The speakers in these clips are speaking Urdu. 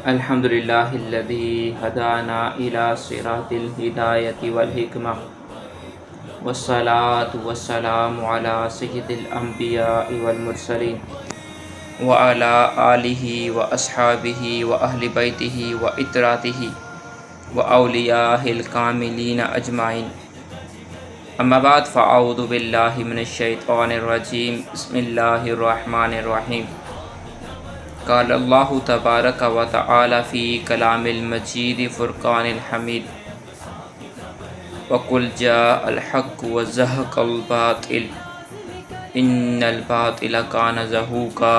الحمد للہ الذی ہدانا الی صراط الہدایۃ والحکمہ والصلاۃ والسلام علی سید الانبیاء والمرسلین وعلی آلہ واصحابہ واہل بیتہ واطراطہ واولیاءہ الکاملین اجمعین، اما بعد فاعوذ باللہ من الشیطان الرجیم، بسم اللہ الرحمن الرحیم۔ قال اللہ تبارک و تعالی فی کلام المجید فرقان الحمید، وقل جاء الحق وزهق الباطل ان الباطل کان زہوقا۔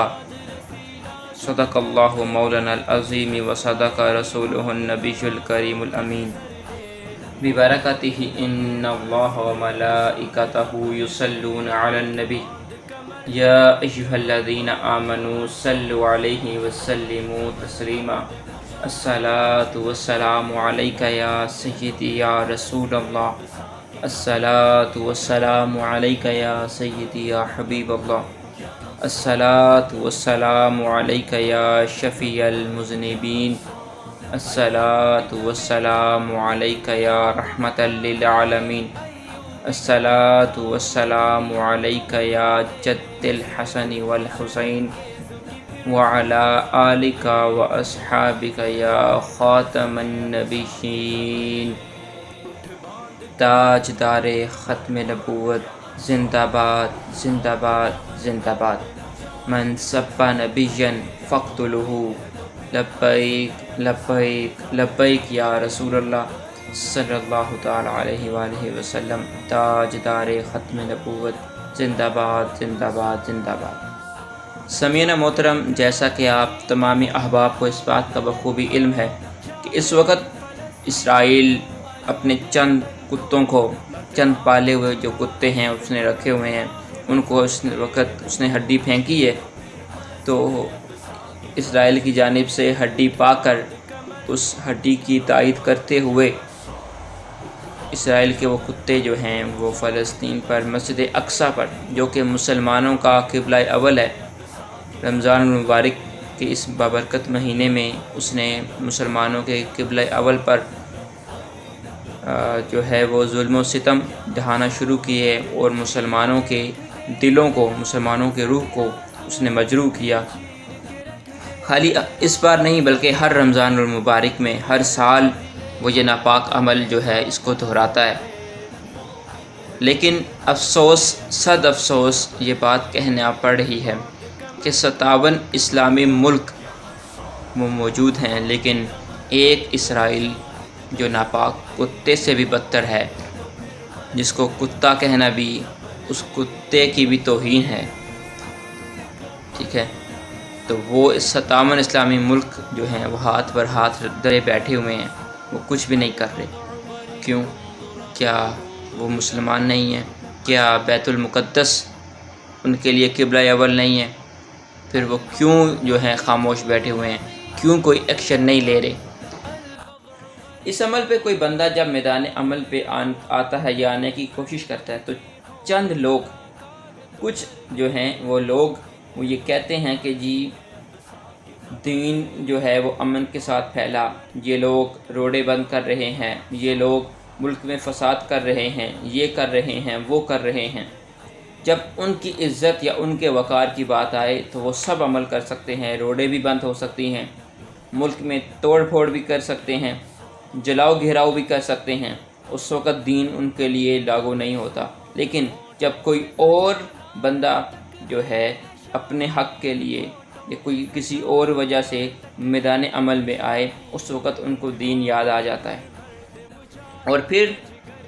صدق اللہ مولانا العظیم وصدق رسولہ النبی الکریم الامین، ببرکتہ ان اللہ وملائکتہ یصلون علی النبی یا ایھا الذین آمنوا صلوا علیہ وسلموا تسلیما۔ الصلاۃ والسلام علیک یا سیدی یا رسول اللہ، الصلاۃ والسلام علیک یا سیدی یا حبیب اللہ، الصلاۃ والسلام علیک یا شفیع المذنبین، الصلاۃ والسلام علیک یا رحمۃ للعالمین، الصلاۃ والسلام علیک یا جد الحسن والحسین وعلی آلک واصحابک یا خاتم النبیین۔ تاجدار ختم نبوت زندہ باد زندہ باد زندہ باد، من سب نبیا فاقتلوہ، لبیک لبیک لبیک یا رسول اللہ صلی اللہ تعالی علیہ وآلہ وسلم۔ تاجدار ختم نبوت زندہ باد زندہ باد زندہ باد۔ سامعین محترم، جیسا کہ آپ تمامی احباب کو اس بات کا بخوبی علم ہے کہ اس وقت اسرائیل اپنے چند کتوں کو، چند پالے ہوئے جو کتے ہیں اس نے رکھے ہوئے ہیں، ان کو اس نے ہڈی پھینکی ہے، تو اسرائیل کی جانب سے ہڈی پا کر اس ہڈی کی تائید کرتے ہوئے اسرائیل کے وہ کتے جو ہیں وہ فلسطین پر، مسجد اقصیٰ پر، جو کہ مسلمانوں کا قبلہ اول ہے، رمضان المبارک کے اس بابرکت مہینے میں اس نے مسلمانوں کے قبلہ اول پر جو ہے وہ ظلم و ستم ڈھانا شروع کیے اور مسلمانوں کے دلوں کو، مسلمانوں کے روح کو اس نے مجروح کیا۔ خالی اس بار نہیں بلکہ ہر رمضان المبارک میں ہر سال وہ یہ ناپاک عمل جو ہے اس کو دہراتا ہے۔ لیکن افسوس، صد افسوس، یہ بات کہنا پڑ رہی ہے کہ 57 اسلامی ملک وہ موجود ہیں، لیکن ایک اسرائیل جو ناپاک کتے سے بھی بدتر ہے، جس کو کتا کہنا بھی اس کتے کی بھی توہین ہے، ٹھیک ہے، تو وہ 57 اسلامی ملک جو ہیں وہ ہاتھ پر ہاتھ دھرے بیٹھے ہوئے ہیں، وہ کچھ بھی نہیں کر رہے۔ کیوں؟ کیا وہ مسلمان نہیں ہیں؟ کیا بیت المقدس ان کے لیے قبلہ اول نہیں ہے؟ پھر وہ کیوں جو ہیں خاموش بیٹھے ہوئے ہیں؟ کیوں کوئی ایکشن نہیں لے رہے؟ اس عمل پہ کوئی بندہ جب میدان عمل پہ آتا ہے یا آنے کی کوشش کرتا ہے تو چند لوگ، کچھ جو ہیں وہ لوگ وہ یہ کہتے ہیں کہ جی دین جو ہے وہ امن کے ساتھ پھیلا، یہ لوگ روڈیں بند کر رہے ہیں، یہ لوگ ملک میں فساد کر رہے ہیں، یہ کر رہے ہیں، وہ کر رہے ہیں۔ جب ان کی عزت یا ان کے وقار کی بات آئے تو وہ سب عمل کر سکتے ہیں، روڈیں بھی بند ہو سکتی ہیں، ملک میں توڑ پھوڑ بھی کر سکتے ہیں، جلاؤ گھیراؤ بھی کر سکتے ہیں، اس وقت دین ان کے لیے لاگو نہیں ہوتا۔ لیکن جب کوئی اور بندہ جو ہے اپنے حق کے لیے یا کوئی کسی اور وجہ سے میدان عمل میں آئے، اس وقت ان کو دین یاد آ جاتا ہے۔ اور پھر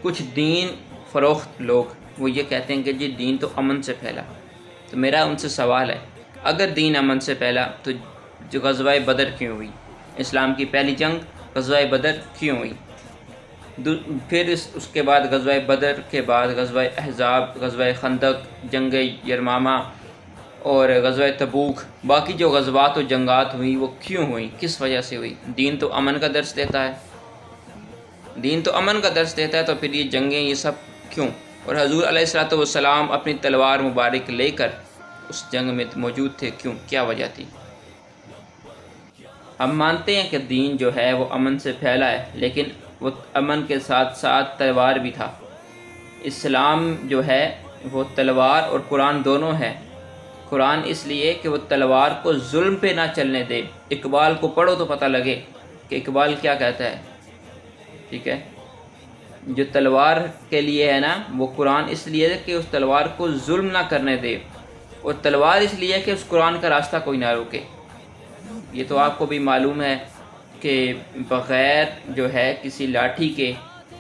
کچھ دین فروخت لوگ وہ یہ کہتے ہیں کہ جی دین تو امن سے پھیلا۔ تو میرا ان سے سوال ہے، اگر دین امن سے پھیلا تو جو غزوہ بدر کیوں ہوئی؟ اسلام کی پہلی جنگ غزوہ بدر کیوں ہوئی؟ پھر اس کے بعد غزوہ بدر کے بعد غزوہ احزاب، غزوہ خندق، جنگ یرمامہ اور غزوہ تبوک، باقی جو غزوات و جنگات ہوئیں وہ کیوں ہوئیں؟ کس وجہ سے ہوئی؟ دین تو امن کا درس دیتا ہے، دین تو امن کا درس دیتا ہے، تو پھر یہ جنگیں یہ سب کیوں؟ اور حضور علیہ الصلوۃ والسلام اپنی تلوار مبارک لے کر اس جنگ میں موجود تھے، کیوں؟ کیا وجہ تھی؟ ہم مانتے ہیں کہ دین جو ہے وہ امن سے پھیلا ہے، لیکن وہ امن کے ساتھ ساتھ تلوار بھی تھا۔ اسلام جو ہے وہ تلوار اور قرآن دونوں ہے۔ قرآن اس لیے کہ وہ تلوار کو ظلم پہ نہ چلنے دے۔ اقبال کو پڑھو تو پتہ لگے کہ اقبال کیا کہتا ہے، ٹھیک ہے۔ جو تلوار کے لیے ہے نا، وہ قرآن اس لیے ہے کہ اس تلوار کو ظلم نہ کرنے دے، اور تلوار اس لیے کہ اس قرآن کا راستہ کوئی نہ روکے۔ یہ تو آپ کو بھی معلوم ہے کہ بغیر جو ہے کسی لاٹھی کے،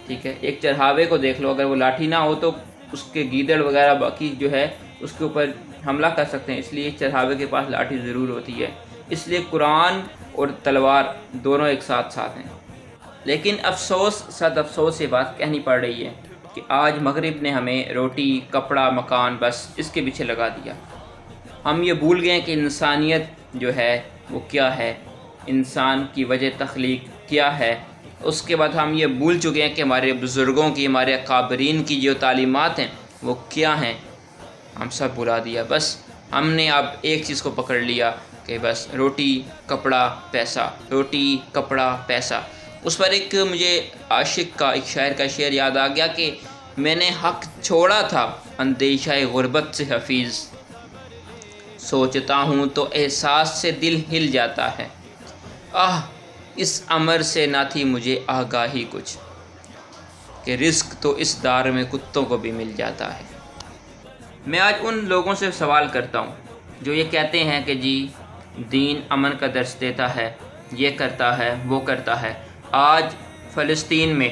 ٹھیک ہے، ایک چرہاوے کو دیکھ لو، اگر وہ لاٹھی نہ ہو تو اس کے گیدڑ وغیرہ باقی جو ہے اس کے اوپر حملہ کر سکتے ہیں، اس لیے چرہاوے کے پاس لاٹھی ضرور ہوتی ہے۔ اس لیے قرآن اور تلوار دونوں ایک ساتھ ہیں۔ لیکن افسوس، صد افسوس یہ بات کہنی پڑ رہی ہے کہ آج مغرب نے ہمیں روٹی، کپڑا، مکان، بس اس کے پیچھے لگا دیا۔ ہم یہ بھول گئے کہ انسانیت جو ہے وہ کیا ہے، انسان کی وجہ تخلیق کیا ہے۔ اس کے بعد ہم یہ بھول چکے ہیں کہ ہمارے بزرگوں کی، ہمارے اکابرین کی جو تعلیمات ہیں وہ کیا ہیں، ہم سب بھلا دیا۔ بس ہم نے اب ایک چیز کو پکڑ لیا کہ بس روٹی، کپڑا، پیسہ، روٹی، کپڑا، پیسہ۔ اس پر ایک مجھے عاشق کا، ایک شاعر کا شعر یاد آ گیا کہ میں نے حق چھوڑا تھا اندیشہ غربت سے حفیظ، سوچتا ہوں تو احساس سے دل ہل جاتا ہے، آہ اس امر سے نہ تھی مجھے آگاہی کچھ، کہ رزق تو اس دار میں کتوں کو بھی مل جاتا ہے۔ میں آج ان لوگوں سے سوال کرتا ہوں جو یہ کہتے ہیں کہ جی دین امن کا درس دیتا ہے، یہ کرتا ہے، وہ کرتا ہے۔ آج فلسطین میں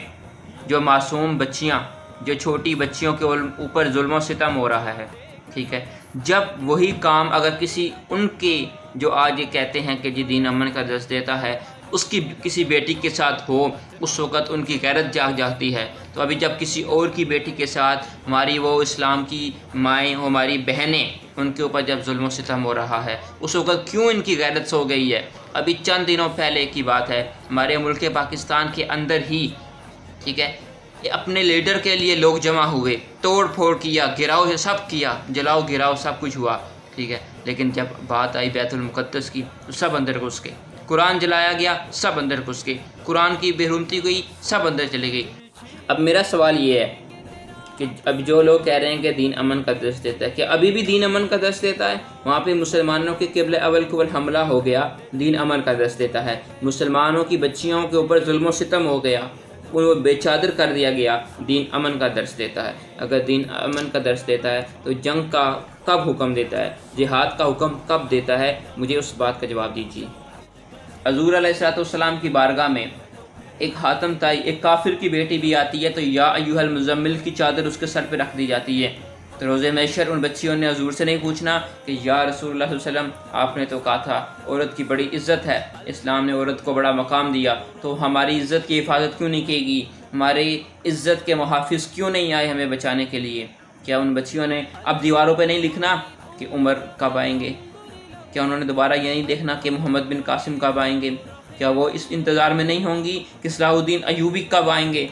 جو معصوم بچیاں، جو چھوٹی بچیوں کے اوپر ظلم و ستم ہو رہا ہے، ٹھیک ہے، جب وہی کام اگر کسی ان کے جو آج یہ کہتے ہیں کہ جی دین امن کا درس دیتا ہے، اس کی کسی بیٹی کے ساتھ ہو، اس وقت ان کی غیرت جاگ جاتی ہے۔ تو ابھی جب کسی اور کی بیٹی کے ساتھ ہماری وہ اسلام کی مائیں، ہماری بہنیں، ان کے اوپر جب ظلم و ستم ہو رہا ہے، اس وقت کیوں ان کی غیرت سو گئی ہے؟ ابھی چند دنوں پہلے کی بات ہے، ہمارے ملک پاکستان کے اندر ہی، ٹھیک ہے، اپنے لیڈر کے لیے لوگ جمع ہوئے، توڑ پھوڑ کیا، گراؤ سب کیا، جلاؤ گراؤ سب کچھ ہوا، ٹھیک ہے، لیکن جب بات آئی بیت المقدس کی تو سب اندر گھس گئے۔ قرآن جلایا گیا، سب اندر گھس گئے۔ قرآن کی بے حرمتی ہوئی، سب اندر چلے گئی۔ اب میرا سوال یہ ہے کہ اب جو لوگ کہہ رہے ہیں کہ دین امن کا درس دیتا ہے، کہ ابھی بھی دین امن کا درس دیتا ہے؟ وہاں پہ مسلمانوں کے قبلہ اول کے اوپر حملہ ہو گیا، دین امن کا درس دیتا ہے۔ مسلمانوں کی بچیوں کے اوپر ظلم و ستم ہو گیا، ان کو بے چادر کر دیا گیا، دین امن کا درس دیتا ہے۔ اگر دین امن کا درس دیتا ہے تو جنگ کا کب حکم دیتا ہے، جہاد کا حکم کب دیتا ہے؟ مجھے اس بات کا جواب دیجیے۔ حضور علیہ السلام کی بارگاہ میں ایک حاتم تائی، ایک کافر کی بیٹی بھی آتی ہے تو یا ایھا المزمل کی چادر اس کے سر پہ رکھ دی جاتی ہے۔ تو روز محشر ان بچیوں نے حضور سے نہیں پوچھنا کہ یا رسول اللہ صلی اللہ علیہ وسلم آپ نے تو کہا تھا عورت کی بڑی عزت ہے، اسلام نے عورت کو بڑا مقام دیا، تو ہماری عزت کی حفاظت کیوں نہیں کی گی؟ ہماری عزت کے محافظ کیوں نہیں آئے ہمیں بچانے کے لیے؟ کیا ان بچیوں نے اب دیواروں پہ نہیں لکھنا کہ عمر کب آئیں گے؟ کیا انہوں نے دوبارہ یہ نہیں دیکھنا کہ محمد بن قاسم کب آئیں گے؟ کیا وہ اس انتظار میں نہیں ہوں گی کہ صلاح الدین ایوبی کب آئیں گے؟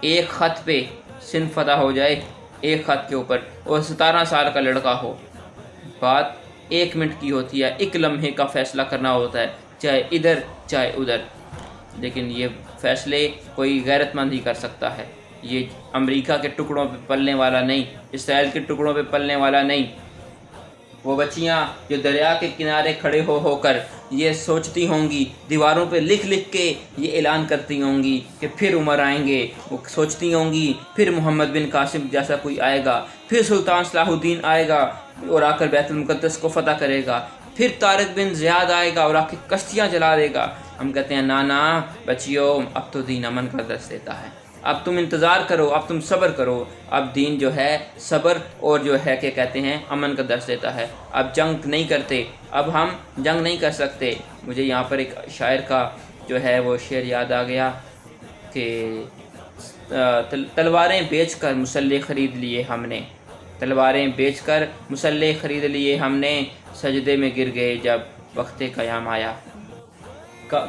ایک خط پہ سندھ فتح ہو جائے، ایک خط کے اوپر، اور 17 سال کا لڑکا ہو، بات 1 منٹ کی ہوتی ہے، ایک لمحے کا فیصلہ کرنا ہوتا ہے، چاہے ادھر چاہے ادھر، لیکن یہ فیصلے کوئی غیرت مند ہی کر سکتا ہے۔ یہ امریکہ کے ٹکڑوں پہ پلنے والا نہیں، اسرائیل کے ٹکڑوں پہ پلنے والا نہیں۔ وہ بچیاں جو دریا کے کنارے کھڑے ہو کر یہ سوچتی ہوں گی، دیواروں پہ لکھ لکھ کے یہ اعلان کرتی ہوں گی کہ پھر عمر آئیں گے، وہ سوچتی ہوں گی پھر محمد بن قاسم جیسا کوئی آئے گا، پھر سلطان صلاح الدین آئے گا اور آ کر بیت المقدس کو فتح کرے گا، پھر طارق بن زیاد آئے گا اور آ کے کشتیاں جلا دے گا۔ ہم کہتے ہیں نا بچیوں، اب تو دین امن کا درس دیتا ہے، اب تم انتظار کرو، اب تم صبر کرو۔ اب دین جو ہے صبر اور جو ہے کہ کہتے ہیں امن کا درس دیتا ہے۔ اب جنگ نہیں کرتے، اب ہم جنگ نہیں کر سکتے۔ مجھے یہاں پر ایک شاعر کا جو ہے وہ شعر یاد آ گیا کہ تلواریں بیچ کر مسلح خرید لیے ہم نے، تلواریں بیچ کر مسلح خرید لیے ہم نے، سجدے میں گر گئے جب وقت قیام آیا۔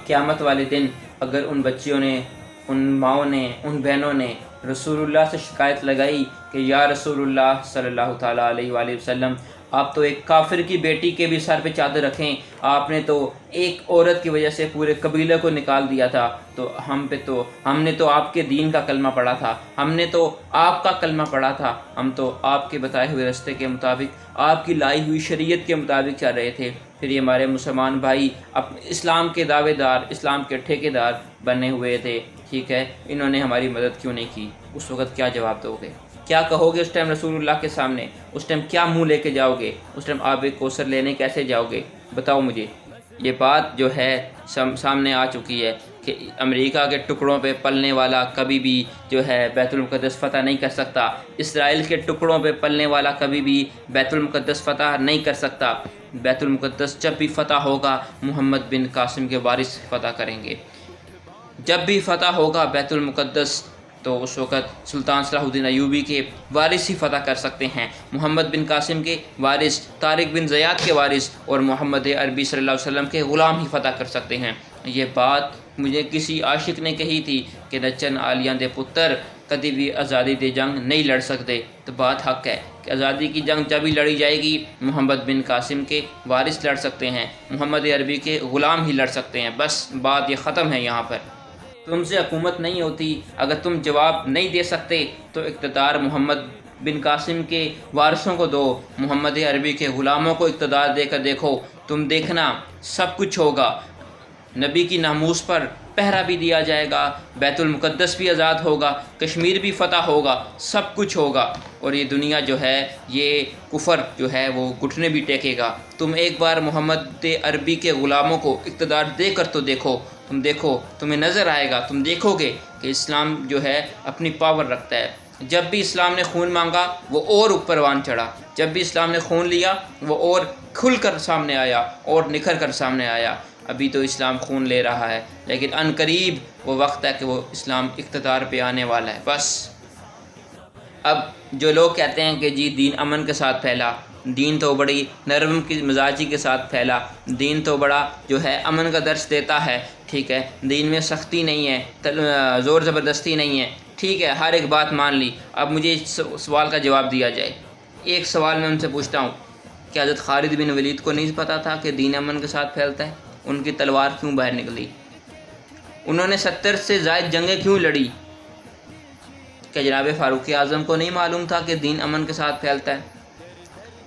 قیامت والے دن اگر ان بچیوں نے، ان ماؤں نے، ان بہنوں نے رسول اللہ سے شکایت لگائی کہ یا رسول اللہ صلی اللہ تعالیٰ علیہ وآلہ وسلم آپ تو ایک کافر کی بیٹی کے بھی سر پہ چادر رکھیں، آپ نے تو ایک عورت کی وجہ سے پورے قبیلے کو نکال دیا تھا، تو ہم نے تو آپ کے دین کا کلمہ پڑھا تھا، ہم نے تو آپ کا کلمہ پڑھا تھا، ہم تو آپ کے بتائے ہوئے راستے کے مطابق، آپ کی لائی ہوئی شریعت کے مطابق چل رہے تھے۔ پھر یہ ہمارے مسلمان بھائی اسلام کے دعوے دار، اسلام کے ٹھیکیدار بنے ہوئے تھے، ٹھیک ہے، انہوں نے ہماری مدد کیوں نہیں کی؟ اس وقت کیا جواب دو گے؟ کیا کہو گے اس ٹائم رسول اللہ کے سامنے؟ اس ٹائم کیا منہ لے کے جاؤ گے؟ اس ٹائم آب کوثر لینے کیسے جاؤ گے؟ بتاؤ مجھے۔ یہ بات جو ہے سامنے آ چکی ہے کہ امریکہ کے ٹکڑوں پہ پلنے والا کبھی بھی جو ہے بیت المقدس فتح نہیں کر سکتا، اسرائیل کے ٹکڑوں پہ پلنے والا کبھی بھی بیت المقدس فتح نہیں کر سکتا۔ بیت المقدس جب بھی فتح ہوگا محمد بن قاسم کے وارث فتح کریں گے۔ جب بھی فتح ہوگا بیت المقدس تو اس وقت سلطان صلاح الدین ایوبی کے وارث ہی فتح کر سکتے ہیں، محمد بن قاسم کے وارث، طارق بن زیاد کے وارث اور محمد عربی صلی اللہ علیہ وسلم کے غلام ہی فتح کر سکتے ہیں۔ یہ بات مجھے کسی عاشق نے کہی تھی کہ نچن آلیاں دے پتر کدی بھی آزادی دی جنگ نہیں لڑ سکتے، تو بات حق ہے کہ آزادی کی جنگ جب ہی لڑی جائے گی محمد بن قاسم کے وارث لڑ سکتے ہیں، محمد عربی کے غلام ہی لڑ سکتے ہیں، بس بات یہ ختم ہے۔ یہاں پر تم سے حکومت نہیں ہوتی، اگر تم جواب نہیں دے سکتے تو اقتدار محمد بن قاسم کے وارثوں کو دو، محمد عربی کے غلاموں کو اقتدار دے کر دیکھو، تم دیکھنا سب کچھ ہوگا۔ نبی کی ناموس پر پہرا بھی دیا جائے گا، بیت المقدس بھی آزاد ہوگا، کشمیر بھی فتح ہوگا، سب کچھ ہوگا، اور یہ دنیا جو ہے، یہ کفر جو ہے وہ گھٹنے بھی ٹیکے گا۔ تم ایک بار محمد عربی کے غلاموں کو اقتدار دے کر تو دیکھو، تم دیکھو، تمہیں نظر آئے گا، تم دیکھو گے کہ اسلام جو ہے اپنی پاور رکھتا ہے۔ جب بھی اسلام نے خون مانگا وہ اور اوپروان چڑھا، جب بھی اسلام نے خون لیا وہ اور کھل کر سامنے آیا اور نکھر کر سامنے آیا۔ ابھی تو اسلام خون لے رہا ہے، لیکن عن قریب وہ وقت ہے کہ وہ اسلام اقتدار پہ آنے والا ہے۔ بس اب جو لوگ کہتے ہیں کہ جی دین امن کے ساتھ پھیلا، دین تو بڑی نرم کی مزاجی کے ساتھ پھیلا، دین تو بڑا جو ہے امن کا درس دیتا ہے، ٹھیک ہے، دین میں سختی نہیں ہے، زور زبردستی نہیں ہے، ٹھیک ہے، ہر ایک بات مان لی۔ اب مجھے اس سوال کا جواب دیا جائے۔ ایک سوال میں ان سے پوچھتا ہوں کہ حضرت خالد بن ولید کو نہیں پتہ تھا کہ دین امن کے ساتھ پھیلتا ہے؟ ان کی تلوار کیوں باہر نکلی؟ انہوں نے 70 سے زائد جنگیں کیوں لڑی؟ کہ جناب فاروق اعظم کو نہیں معلوم تھا کہ دین امن کے ساتھ پھیلتا ہے؟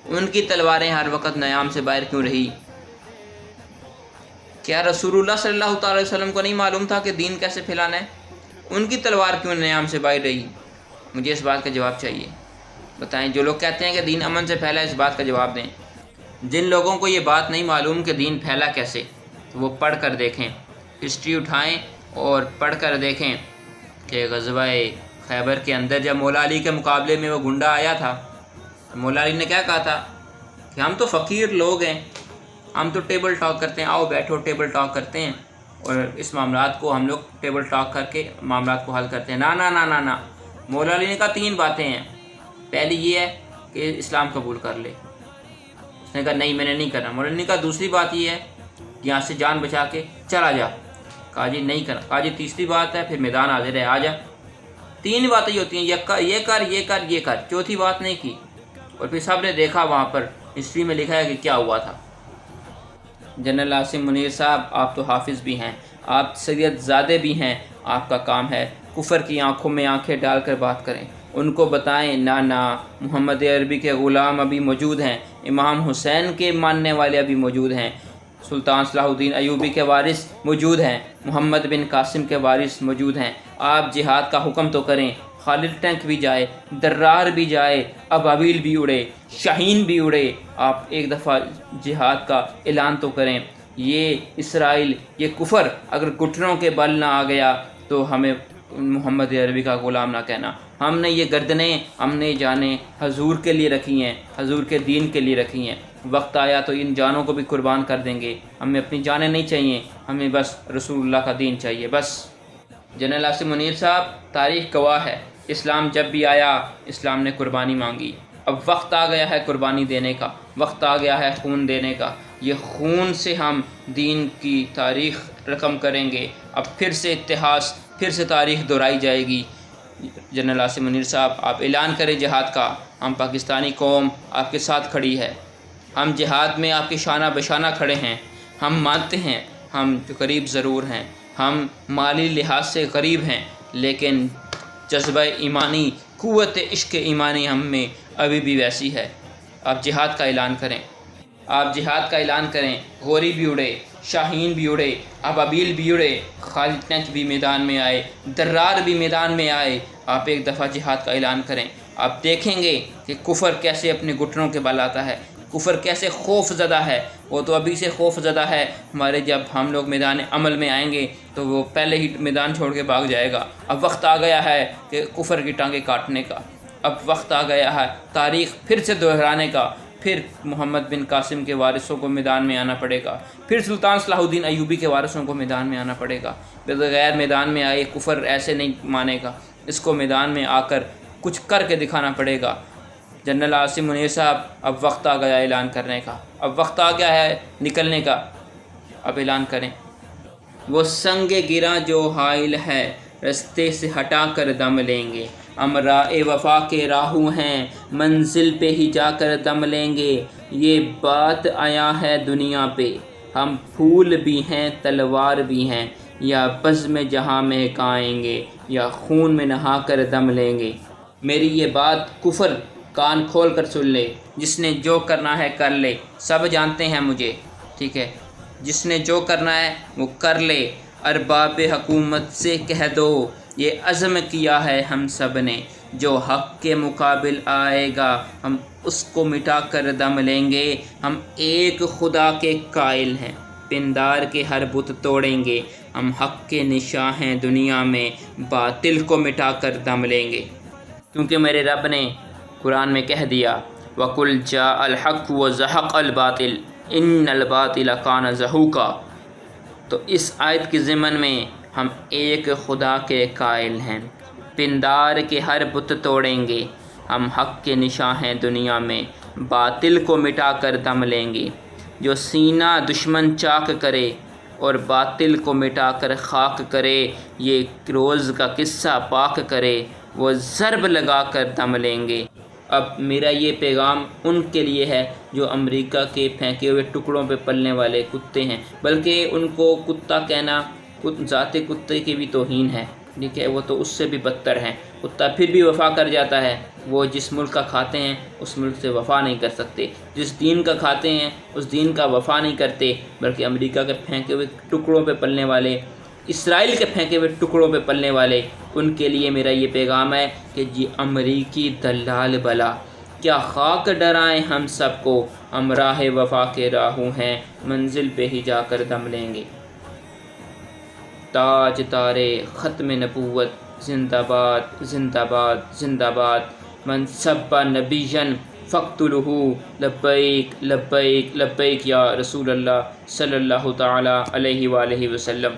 ان کی تلواریں ہر وقت نیام سے باہر کیوں رہی؟ کیا رسول اللہ صلی اللہ تعالی وسلم کو نہیں معلوم تھا کہ دین کیسے پھیلانا ہے؟ ان کی تلوار کیوں نیام سے باہر رہی؟ مجھے اس بات کا جواب چاہیے، بتائیں۔ جو لوگ کہتے ہیں کہ دین امن سے پھیلا، اس بات کا جواب دیں۔ جن لوگوں کو یہ بات نہیں معلوم کہ دین پھیلا کیسے، تو وہ پڑھ کر دیکھیں، ہسٹری اٹھائیں اور پڑھ کر دیکھیں کہ غزوہ خیبر کے اندر جب مولا علی کے مقابلے میں وہ گنڈا آیا تھا، مولا علی نے کیا کہا تھا کہ ہم تو فقیر لوگ ہیں، ہم تو ٹیبل ٹاک کرتے ہیں، آؤ بیٹھو ٹیبل ٹاک کرتے ہیں اور اس معاملات کو ہم لوگ ٹیبل ٹاک کر کے معاملات کو حل کرتے ہیں۔ نا نا نا نا نا، مولا علی نے کہا 3 باتیں ہیں۔ پہلی یہ ہے کہ اسلام قبول کر لے۔ اس نے کہا نہیں میں نے نہیں کرنا۔ مولا علی نے کہا دوسری بات یہ ہے کہ یہاں سے جان بچا کے چلا جا۔ کہا جی نہیں کرنا۔ کہا جی تیسری بات ہے پھر میدان حاضر ہے، آ جا۔ 3 باتیں ہی ہوتی ہیں، یہ کر یہ کر یہ کر، چوتھی بات نہیں کی۔ اور پھر سب نے دیکھا وہاں پر ہسٹری میں لکھا ہے کہ کیا ہوا تھا۔ جنرل عاصم منیر صاحب، آپ تو حافظ بھی ہیں، آپ سید زادے بھی ہیں، آپ کا کام ہے کفر کی آنکھوں میں آنکھیں ڈال کر بات کریں، ان کو بتائیں نا محمد عربی کے غلام ابھی موجود ہیں، امام حسین کے ماننے والے ابھی موجود ہیں، سلطان صلاح الدین ایوبی کے وارث موجود ہیں، محمد بن قاسم کے وارث موجود ہیں۔ آپ جہاد کا حکم تو کریں، خالد ٹینک بھی جائے، درار بھی جائے، ابابیل بھی اڑے، شاہین بھی اڑے، آپ ایک دفعہ جہاد کا اعلان تو کریں۔ یہ اسرائیل، یہ کفر اگر گھٹنوں کے بل نہ آ گیا تو ہمیں محمد عربی کا غلام نہ کہنا۔ ہم نے یہ گردنیں، ہم نے جانیں حضور کے لیے رکھی ہیں، حضور کے دین کے لیے رکھی ہیں، وقت آیا تو ان جانوں کو بھی قربان کر دیں گے۔ ہمیں اپنی جانیں نہیں چاہیے، ہمیں بس رسول اللہ کا دین چاہیے بس۔ جنرل عاصم منیر صاحب، تاریخ گواہ ہے، اسلام جب بھی آیا اسلام نے قربانی مانگی۔ اب وقت آ گیا ہے قربانی دینے کا، وقت آ گیا ہے خون دینے کا۔ یہ خون سے ہم دین کی تاریخ رقم کریں گے، اب پھر سے اتہاس، پھر سے تاریخ دہرائی جائے گی۔ جنرل عاصم منیر صاحب، آپ اعلان کریں جہاد کا، ہم پاکستانی قوم آپ کے ساتھ کھڑی ہے۔ ہم جہاد میں آپ کے شانہ بشانہ کھڑے ہیں۔ ہم مانتے ہیں ہم غریب ضرور ہیں، ہم مالی لحاظ سے غریب ہیں، لیکن جذبہ ایمانی، قوت عشق ایمانی ہم میں ابھی بھی ویسی ہے۔ آپ جہاد کا اعلان کریں، آپ جہاد کا اعلان کریں۔ غوری بھی اڑے، شاہین بھی اڑے، ابابیل بھی اڑے، خالد نچ بھی میدان میں آئے، درار بھی میدان میں آئے۔ آپ ایک دفعہ جہاد کا اعلان کریں، آپ دیکھیں گے کہ کفر کیسے اپنے گھٹنوں کے بل آتا ہے، کفر کیسے خوف زدہ ہے۔ وہ تو ابھی سے خوف زدہ ہے، ہمارے جب ہم لوگ میدان عمل میں آئیں گے تو وہ پہلے ہی میدان چھوڑ کے بھاگ جائے گا۔ اب وقت آ گیا ہے کہ کفر کی ٹانگیں کاٹنے کا، اب وقت آ گیا ہے تاریخ پھر سے دہرانے کا۔ پھر محمد بن قاسم کے وارثوں کو میدان میں آنا پڑے گا، پھر سلطان صلاح الدین ایوبی کے وارثوں کو میدان میں آنا پڑے گا۔ بغیر میدان میں آئے کفر ایسے نہیں مانے گا، اس کو میدان میں آ کر کچھ کر کے دکھانا پڑے گا۔ جنرل عاصم منیر صاحب، اب وقت آ گیا اعلان کرنے کا، اب وقت آ گیا ہے نکلنے کا، اب اعلان کریں۔ وہ سنگ گراں جو حائل ہے، رستے سے ہٹا کر دم لیں گے۔ ہم راہ وفا کے راہو ہیں، منزل پہ ہی جا کر دم لیں گے۔ یہ بات آیا ہے دنیا پہ، ہم پھول بھی ہیں تلوار بھی ہیں، یا بزم جہاں مہکائیں گے، یا خون میں نہا کر دم لیں گے۔ میری یہ بات کفر کان کھول کر سن لے، جس نے جو کرنا ہے کر لے، سب جانتے ہیں مجھے، ٹھیک ہے، جس نے جو کرنا ہے وہ کر لے۔ ارباب حکومت سے کہہ دو، یہ عزم کیا ہے ہم سب نے، جو حق کے مقابل آئے گا ہم اس کو مٹا کر دم لیں گے۔ ہم ایک خدا کے قائل ہیں، پندار کے ہر بت توڑیں گے۔ ہم حق کے نشاں ہیں دنیا میں، باطل کو مٹا کر دم لیں گے۔ کیونکہ میرے رب نے قرآن میں کہہ دیا، وَقُلْ جَاءَ الْحَقُّ وَزَهَقَ الْبَاطِلُ إِنَّ الْبَاطِلَ كَانَ زَهُوقًا۔ تو اس آیت کے ضمن میں ہم ایک خدا کے قائل ہیں، پندار کے ہر بت توڑیں گے۔ ہم حق کے نشاں ہیں دنیا میں، باطل کو مٹا کر دم لیں گے۔ جو سینہ دشمن چاک کرے اور باطل کو مٹا کر خاک کرے، یہ روز کا قصہ پاک کرے، وہ ضرب لگا کر دم لیں گے۔ اب میرا یہ پیغام ان کے لیے ہے جو امریکہ کے پھینکے ہوئے ٹکڑوں پہ پلنے والے کتے ہیں، بلکہ ان کو کتا کہنا ذات کتے کی بھی توہین ہے، ٹھیک ہے، وہ تو اس سے بھی بدتر ہیں۔ کتا پھر بھی وفا کر جاتا ہے، وہ جس ملک کا کھاتے ہیں اس ملک سے وفا نہیں کر سکتے، جس دین کا کھاتے ہیں اس دین کا وفا نہیں کرتے، بلکہ امریکہ کے پھینکے ہوئے ٹکڑوں پہ پلنے والے، اسرائیل کے پھینکے ہوئے ٹکڑوں پہ پلنے والے، ان کے لیے میرا یہ پیغام ہے کہ جی امریکی دلال بلا، کیا خاک ڈرائیں ہم سب کو، ہم راہ وفا کے راہو ہیں، منزل پہ ہی جا کر دم لیں گے۔ تاج تارے ختم نبوت زندہ باد زندہ باد زندہ باد، من سب نبیًا فاقتلہ، لبیک لبیک لبیک یا رسول اللہ صلی اللہ تعالی علیہ وآلہ وسلم۔